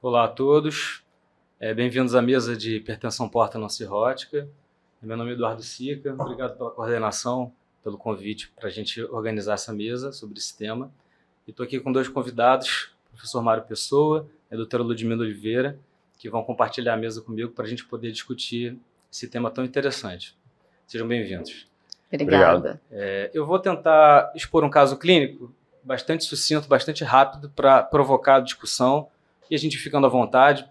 Olá a todos, bem-vindos à mesa de hipertensão porta não cirrótica. Meu nome é Eduardo Sica, obrigado pela coordenação, pelo convite para a gente organizar essa mesa sobre esse tema. E estou aqui com dois convidados, o professor Mário Pessoa e a doutora Ludmila Oliveira, que vão compartilhar a mesa comigo para a gente poder discutir esse tema tão interessante. Sejam bem-vindos. Obrigada. Eu vou tentar expor um caso clínico bastante sucinto, bastante rápido, para provocar a discussão e a gente ficando à vontade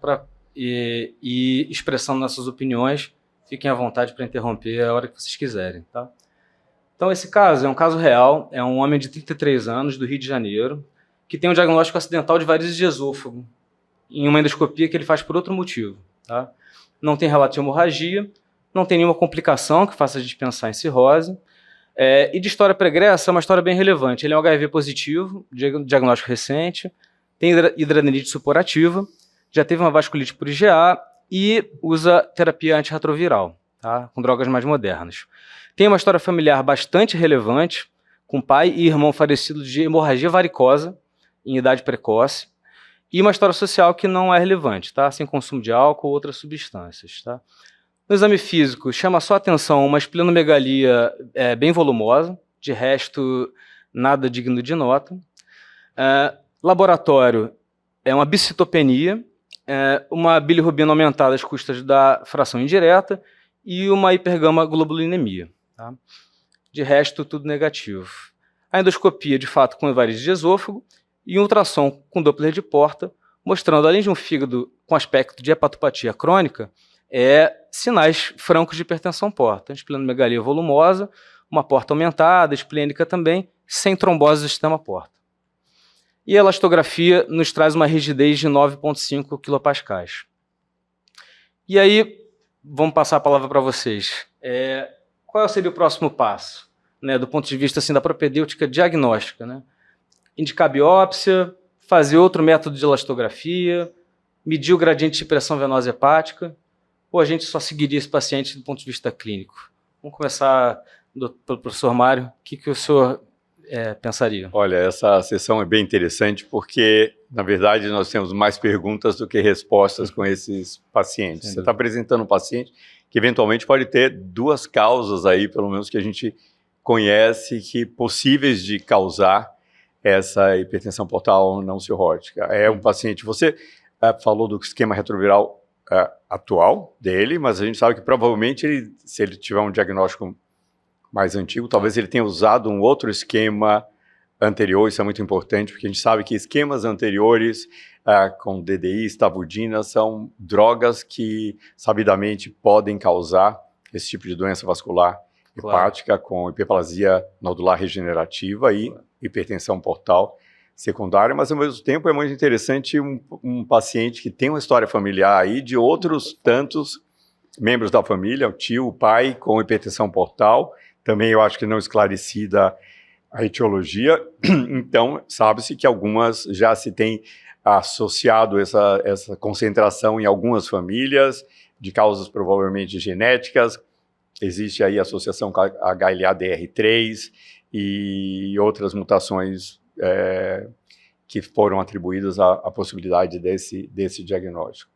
e expressando nossas opiniões. Fiquem à vontade para interromper a hora que vocês quiserem. Tá? Então, esse caso é um caso real, é um homem de 33 anos, do Rio de Janeiro, que tem um diagnóstico acidental de varizes de esôfago, em uma endoscopia que ele faz por outro motivo. Tá? Não tem relato de hemorragia, não tem nenhuma complicação que faça a gente pensar em cirrose, e de história pregressa é uma história bem relevante. Ele é um HIV positivo, diagnóstico recente, tem hidradinite suporativa, já teve uma vasculite por IgA e usa terapia antirretroviral, tá? Com drogas mais modernas. Tem uma história familiar bastante relevante, com pai e irmão falecidos de hemorragia varicosa em idade precoce, e uma história social que não é relevante, tá? Sem consumo de álcool ou outras substâncias. Tá? No exame físico, chama só atenção uma esplenomegalia bem volumosa, de resto, nada digno de nota. Laboratório é uma bicitopenia, uma bilirrubina aumentada às custas da fração indireta e uma hipergama-globulinemia. Tá? De resto, tudo negativo. A endoscopia, de fato, com varizes de esôfago e um ultrassom com Doppler de porta, mostrando, além de um fígado com aspecto de hepatopatia crônica, sinais francos de hipertensão porta. Esplenomegalia volumosa, uma porta aumentada, esplênica também, sem trombose do sistema porta. E a elastografia nos traz uma rigidez de 9,5 kPa. E aí, vamos passar a palavra para vocês. Qual seria o próximo passo, né, do ponto de vista assim, da propedêutica diagnóstica? Né? Indicar biópsia, fazer outro método de elastografia, medir o gradiente de pressão venosa hepática, ou a gente só seguiria esse paciente do ponto de vista clínico? Vamos começar pelo professor Mário. O que o senhor pensaria? Olha, essa sessão é bem interessante porque, na verdade, nós temos mais perguntas do que respostas com esses pacientes. Você está apresentando um paciente que, eventualmente, pode ter duas causas aí, pelo menos que a gente conhece, que possíveis de causar essa hipertensão portal não cirrótica. É um paciente, você falou do esquema retroviral atual dele, mas a gente sabe que provavelmente, se ele tiver um diagnóstico mais antigo, talvez ele tenha usado um outro esquema anterior. Isso é muito importante, porque a gente sabe que esquemas anteriores com DDI, stavudina, são drogas que, sabidamente, podem causar esse tipo de doença vascular hepática, com hiperplasia nodular regenerativa e hipertensão portal secundária, mas ao mesmo tempo é muito interessante um paciente que tem uma história familiar aí de outros tantos membros da família, o tio, o pai com hipertensão portal, também eu acho que não esclarecida a etiologia, então sabe-se que algumas já se tem associado essa concentração em algumas famílias, de causas provavelmente genéticas, existe aí a associação com a HLA-DR3 e outras mutações que foram atribuídas à possibilidade desse diagnóstico.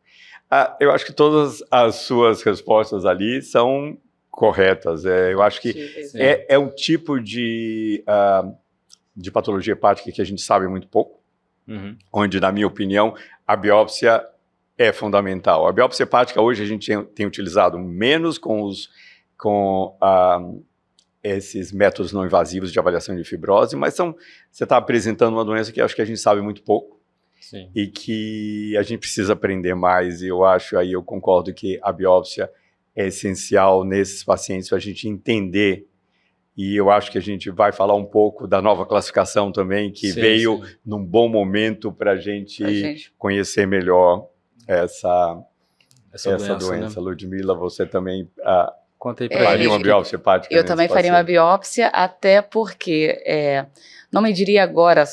Eu acho que todas as suas respostas ali são corretas. Eu acho que é um tipo de patologia hepática que a gente sabe muito pouco, onde, na minha opinião, a biópsia é fundamental. A biópsia hepática hoje a gente tem utilizado menos com esses métodos não invasivos de avaliação de fibrose, mas você está apresentando uma doença que acho que a gente sabe muito pouco. Sim. E que a gente precisa aprender mais, e eu concordo que a biópsia é essencial nesses pacientes para a gente entender, e eu acho que a gente vai falar um pouco da nova classificação também, que veio num bom momento para a gente conhecer melhor essa doença. Né? Ludmila, você também faria uma biópsia hepática? Eu também faria uma biópsia, até porque não mediria agora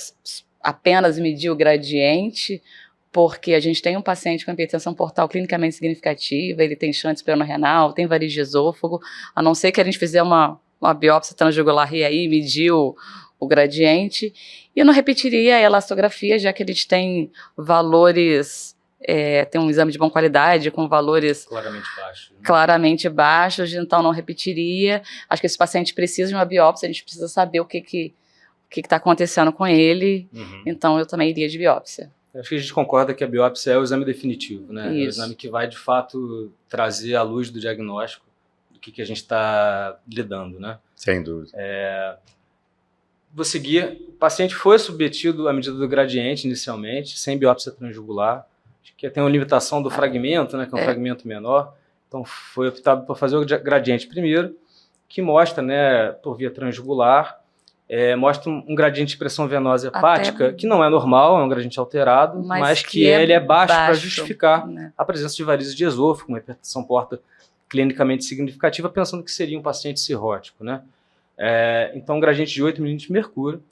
apenas medir o gradiente, porque a gente tem um paciente com hipertensão portal clinicamente significativa, ele tem chance pleurorenal, tem varizes de esôfago, a não ser que a gente fizer uma biópsia transjugular e aí medir o gradiente, e eu não repetiria a elastografia, já que a gente tem valores tem um exame de boa qualidade, com valores Claramente baixo. Né? Claramente baixos, então não repetiria. Acho que esse paciente precisa de uma biópsia, a gente precisa saber o que está acontecendo com ele, então eu também iria de biópsia. Acho que a gente concorda que a biópsia é o exame definitivo, né? Isso. É o exame que vai, de fato, trazer à luz do diagnóstico do que a gente está lidando, né? Sem dúvida. Vou seguir. O paciente foi submetido à medida do gradiente inicialmente, sem biópsia transjugular, que tem uma limitação do fragmento, né? Que é um fragmento menor. Então, foi optado por fazer o gradiente primeiro, que mostra, né, por via transjugular, mostra um gradiente de pressão venosa hepática, que não é normal, é um gradiente alterado, mas que ele é baixo para justificar a presença de varizes de esôfago, uma hipertensão porta clinicamente significativa, pensando que seria um paciente cirrótico, né? Então, um gradiente de 8 milímetros de mercúrio,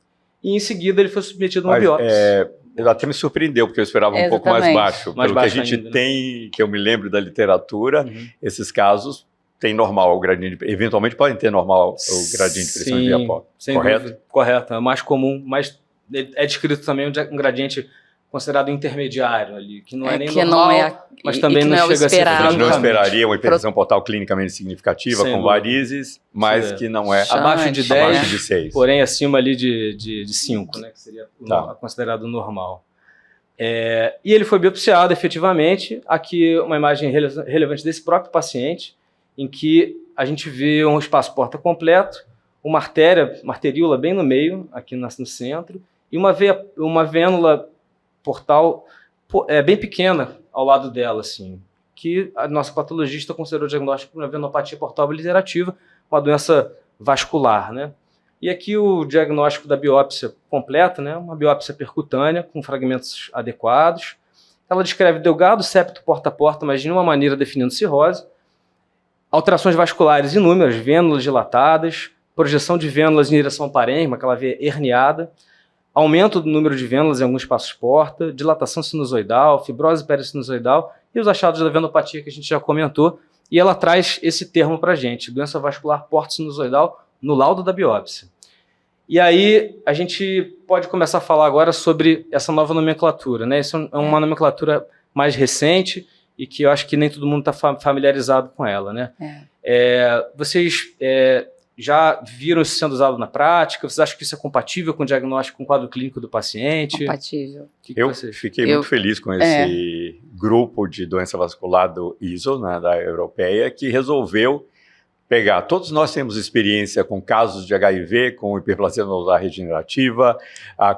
e em seguida ele foi submetido a uma biópsia. Até me surpreendeu, porque eu esperava um pouco mais baixo. Pelo que a gente tem, né? Que eu me lembro da literatura, esses casos tem normal o gradiente, eventualmente podem ter normal o gradiente de pressão de via porta. Correto? Correto, é o mais comum, mas é descrito também um gradiente considerado intermediário ali, que não é nem normal, mas também não chega a ser A gente não esperaria uma hipertensão portal clinicamente significativa com varizes, mas que não é abaixo de 10, abaixo de 6. Porém acima ali de 5, né, que seria considerado normal. E ele foi biopsiado efetivamente. Aqui uma imagem relevante desse próprio paciente, em que a gente vê um espaço porta completo, uma arteríola bem no meio, aqui no centro, e uma vênula portal bem pequena ao lado dela, assim, que a nossa patologista considerou o diagnóstico de uma venopatia portal obliterativa, uma doença vascular, né? E aqui o diagnóstico da biópsia completa, né? Uma biópsia percutânea com fragmentos adequados. Ela descreve delgado septo porta a porta, mas de nenhuma maneira definindo cirrose. Alterações vasculares inúmeras, vênulas dilatadas, projeção de vênulas em direção ao parênquima, aquela veia herniada, aumento do número de vênulas em alguns espaços porta, dilatação sinusoidal, fibrose perisinusoidal e os achados da venopatia que a gente já comentou. E ela traz esse termo para a gente, doença vascular porta sinusoidal, no laudo da biópsia. E aí a gente pode começar a falar agora sobre essa nova nomenclatura, né? Essa é uma nomenclatura mais recente e que eu acho que nem todo mundo está familiarizado com ela, né? Vocês já viram isso sendo usado na prática? Vocês acham que isso é compatível com o diagnóstico, com o quadro clínico do paciente? Compatível. Eu fiquei muito feliz com esse grupo de doença vascular do ISO, né, da europeia, que resolveu pegar. Todos nós temos experiência com casos de HIV, com hiperplasia nodular regenerativa,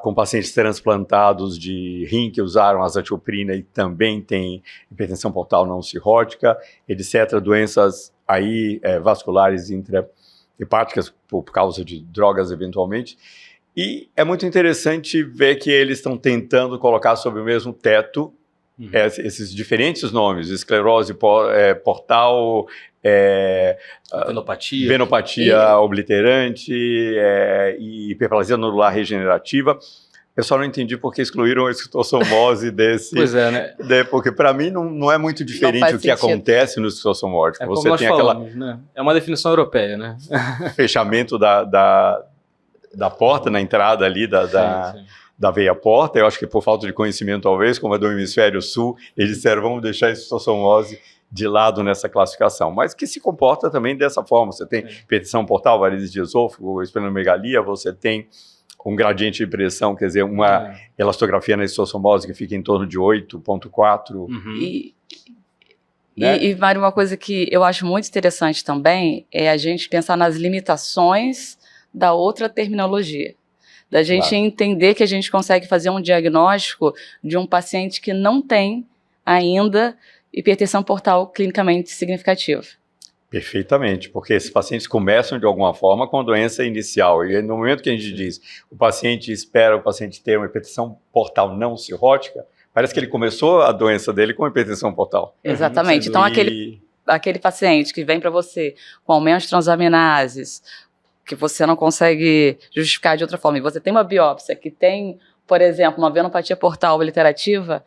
com pacientes transplantados de rim que usaram azathioprina e também tem hipertensão portal não cirrótica, etc. Doenças aí vasculares intrahepáticas por causa de drogas eventualmente. E é muito interessante ver que eles estão tentando colocar sob o mesmo teto esses diferentes nomes, esclerose portal, venopatia obliterante e hiperplasia nodular regenerativa. Eu só não entendi porque excluíram a esquistossomose desse. Pois é, né? Porque para mim não é muito diferente o que acontece no esquistossomórtico. Você tem falamos, né? É uma definição europeia, né? Fechamento da porta na entrada ali da veia porta. Eu acho que por falta de conhecimento, talvez, como é do hemisfério sul, eles disseram, vamos deixar a esquistossomose de lado nessa classificação, mas que se comporta também dessa forma. Você tem hipertensão portal, varizes de esôfago, esplenomegalia, você tem um gradiente de pressão, quer dizer, uma elastografia na esquistossomose que fica em torno de 8,4. E, Mário, uma coisa que eu acho muito interessante também é a gente pensar nas limitações da outra terminologia. Da gente entender que a gente consegue fazer um diagnóstico de um paciente que não tem ainda hipertensão portal clinicamente significativa. Perfeitamente, porque esses pacientes começam de alguma forma com a doença inicial, e no momento que a gente diz o paciente espera o paciente ter uma hipertensão portal não cirrótica, parece que ele começou a doença dele com hipertensão portal. Exatamente, então aquele paciente que vem para você com aumento de transaminases, que você não consegue justificar de outra forma, e você tem uma biópsia que tem, por exemplo, uma venopatia portal obliterativa,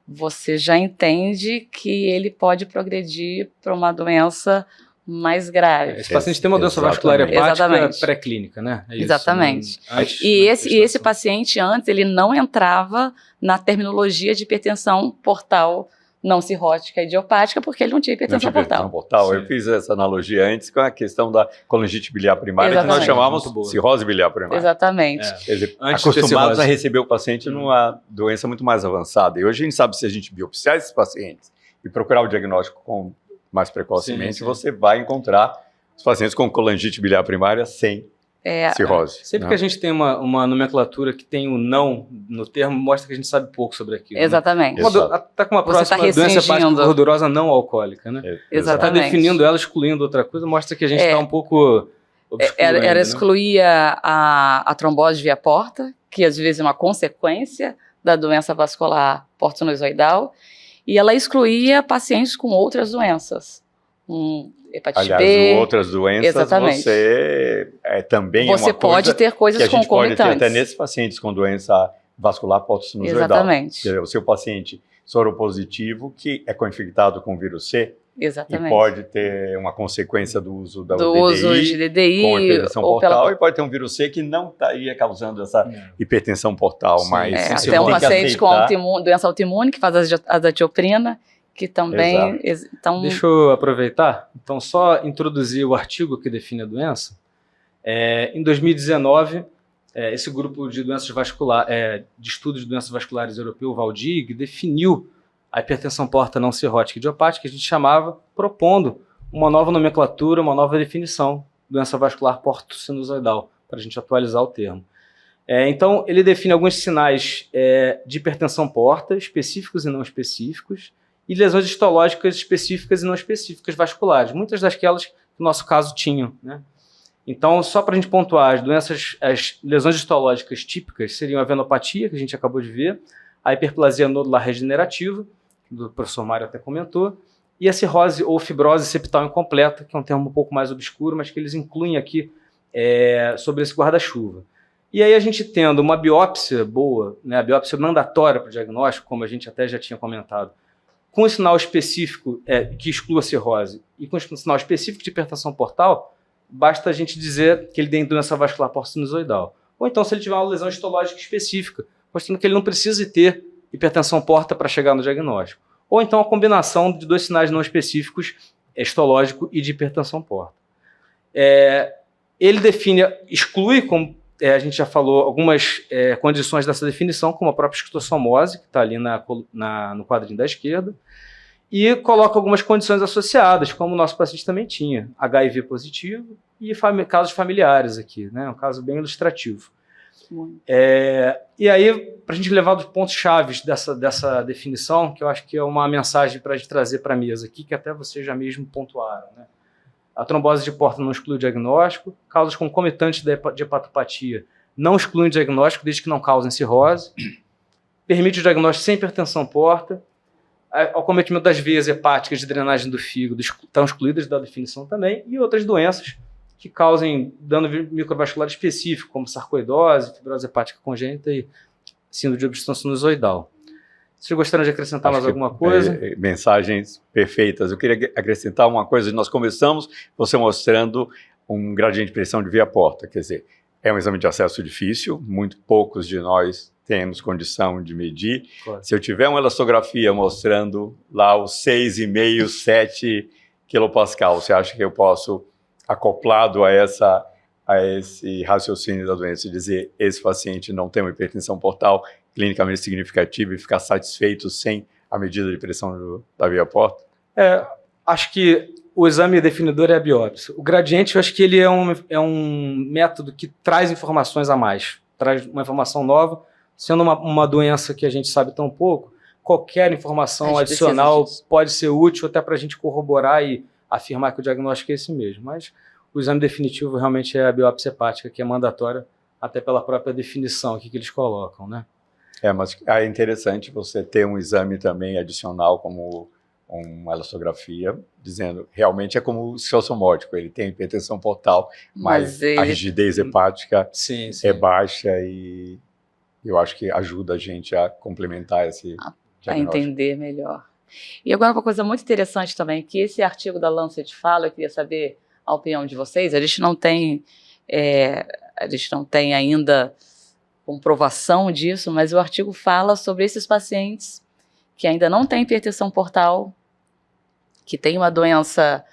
você já entende que ele pode progredir para uma doença mais grave. Esse paciente tem uma doença vascular hepática pré-clínica, né? É isso, exatamente. Né? Esse paciente, antes, ele não entrava na terminologia de hipertensão portal não cirrótica idiopática, porque ele não tinha hipertensão portal. Eu fiz essa analogia antes com a questão da colangite biliar primária, exatamente, que nós chamamos cirrose biliar primária. Exatamente. Quer dizer, acostumados a receber o paciente numa doença muito mais avançada. E hoje a gente sabe, se a gente biopsiar esses pacientes e procurar o diagnóstico mais precocemente, você vai encontrar os pacientes com colangite biliar primária sem cirrose. Sempre que a gente tem uma nomenclatura que tem o não no termo, mostra que a gente sabe pouco sobre aquilo. Exatamente. Né? Está com uma próxima doença hepática gordurosa não alcoólica, né? Exatamente. Está definindo ela, excluindo outra coisa, mostra que a gente está um pouco obscuro Ela excluía a trombose via porta, que às vezes é uma consequência da doença vascular porto-sinusoidal, e ela excluía pacientes com outras doenças. Hepatite B. Outras doenças, exatamente. Você também você pode ter coisas que a gente concomitantes. Pode ter até nesses pacientes com doença vascular porto-sinusoidal. Exatamente. O seu paciente soropositivo que é co-infectado com vírus C. Exatamente. E pode ter uma consequência do uso da uso de DDI com hipertensão portal, e pode ter um vírus C que não estaria causando essa hipertensão portal. Sim, mas até um paciente com doença autoimune que faz azatioprina, que também... Então... Deixa eu aproveitar, então só introduzir o artigo que define a doença. Em 2019, esse grupo de doenças vasculares, de estudos de doenças vasculares europeu, o VALDIG, definiu a hipertensão porta não cirrótica idiopática, que a gente chamava, propondo uma nova nomenclatura, uma nova definição, doença vascular porto-sinusoidal, para a gente atualizar o termo. Então, ele define alguns sinais de hipertensão porta, específicos e não específicos, e lesões histológicas específicas e não específicas vasculares, muitas daquelas que no nosso caso tinham, né? Então, só para a gente pontuar, as lesões histológicas típicas seriam a venopatia, que a gente acabou de ver, a hiperplasia nodular regenerativa, que o professor Mário até comentou, e a cirrose ou fibrose septal incompleta, que é um termo um pouco mais obscuro, mas que eles incluem aqui sobre esse guarda-chuva. E aí a gente tendo uma biópsia boa, né, a biópsia mandatória para o diagnóstico, como a gente até já tinha comentado, com um sinal específico que exclua a cirrose e com um sinal específico de hipertensão portal, basta a gente dizer que ele tem doença vascular porto-sinusoidal. Ou então, se ele tiver uma lesão histológica específica, mostrando que ele não precisa ter hipertensão porta para chegar no diagnóstico. Ou então a combinação de dois sinais não específicos, histológico e de hipertensão porta. Ele exclui, como a gente já falou, algumas condições dessa definição, como a própria esquistossomose, que está ali no quadrinho da esquerda, e coloca algumas condições associadas, como o nosso paciente também tinha, HIV positivo e casos familiares aqui, né? Um caso bem ilustrativo. E aí, para a gente levar dos pontos chaves dessa definição, que eu acho que é uma mensagem para a gente trazer para a mesa aqui, que até vocês já mesmo pontuaram, né? A trombose de porta não exclui o diagnóstico, causas concomitantes de hepatopatia não excluem o diagnóstico, desde que não causem cirrose, permite o diagnóstico sem hipertensão porta, o acometimento das veias hepáticas de drenagem do fígado estão excluídas da definição também, e outras doenças que causem dano microvascular específico, como sarcoidose, fibrose hepática congênita e síndrome de obstrução sinusoidal. Vocês gostariam de acrescentar mais alguma coisa? Mensagens perfeitas. Eu queria acrescentar uma coisa. Nós começamos você mostrando um gradiente de pressão de via porta. Quer dizer, é um exame de acesso difícil, muito poucos de nós temos condição de medir. Claro. Se eu tiver uma elastografia mostrando lá os 6,5, 7 kPa, você acha que eu posso, acoplado a esse raciocínio da doença, dizer esse paciente não tem uma hipertensão portal clinicamente significativa e ficar satisfeito sem a medida de pressão da via porta? Acho que o exame definidor é a biópsia. O gradiente, eu acho que ele é um método que traz informações a mais, traz uma informação nova, sendo uma doença que a gente sabe tão pouco, qualquer informação adicional pode ser útil até para a gente corroborar e afirmar que o diagnóstico é esse mesmo. Mas o exame definitivo realmente é a biópsia hepática, que é mandatória até pela própria definição aqui que eles colocam, né? Mas é interessante você ter um exame também adicional, como uma elastografia, dizendo realmente é como o esquistossomótico, ele tem hipertensão portal, mas a rigidez hepática é baixa e eu acho que ajuda a gente a complementar esse diagnóstico. A entender melhor. E agora uma coisa muito interessante também, que esse artigo da Lancet fala, eu queria saber a opinião de vocês, a gente não tem ainda comprovação disso, mas o artigo fala sobre esses pacientes que ainda não têm hipertensão portal, que tem uma doença,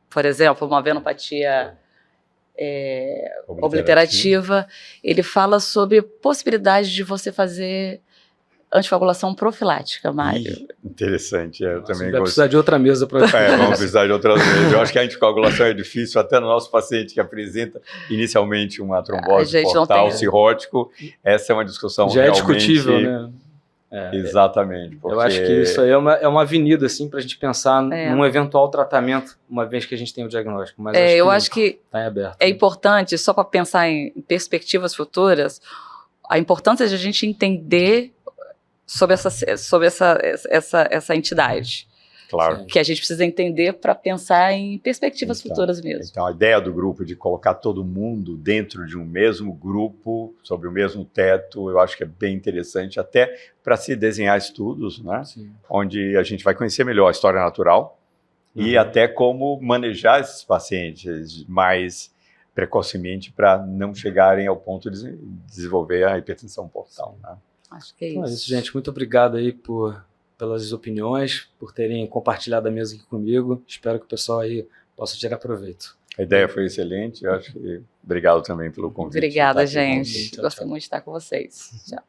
por exemplo, uma venopatia obliterativa. Ele fala sobre possibilidade de você fazer anticoagulação profilática, Mário. Interessante, eu também vai precisar de outra mesa para vamos precisar de outra mesa. Eu acho que a anticoagulação é difícil, até no nosso paciente que apresenta inicialmente uma trombose portal cirrótico, essa é uma discussão já realmente... é discutível, né? Exatamente. Porque... Eu acho que isso aí é uma avenida, assim, para a gente pensar num eventual tratamento, uma vez que a gente tem o diagnóstico. Mas eu acho que tá em aberto, é importante, só para pensar em perspectivas futuras, a importância de a gente entender sobre essa entidade. Claro. Que a gente precisa entender para pensar em perspectivas futuras mesmo. Então, a ideia do grupo de colocar todo mundo dentro de um mesmo grupo, sobre o mesmo teto, eu acho que é bem interessante, até para se desenhar estudos, né? Sim. Onde a gente vai conhecer melhor a história natural e até como manejar esses pacientes mais precocemente para não chegarem ao ponto de desenvolver a hipertensão portal, né? Acho que é isso. Então é isso, gente. Muito obrigado aí pelas opiniões, por terem compartilhado a mesa aqui comigo. Espero que o pessoal aí possa tirar proveito. A ideia foi excelente. Eu acho que obrigado também pelo convite. Obrigada, gente. Gostei muito de estar com vocês. Tchau.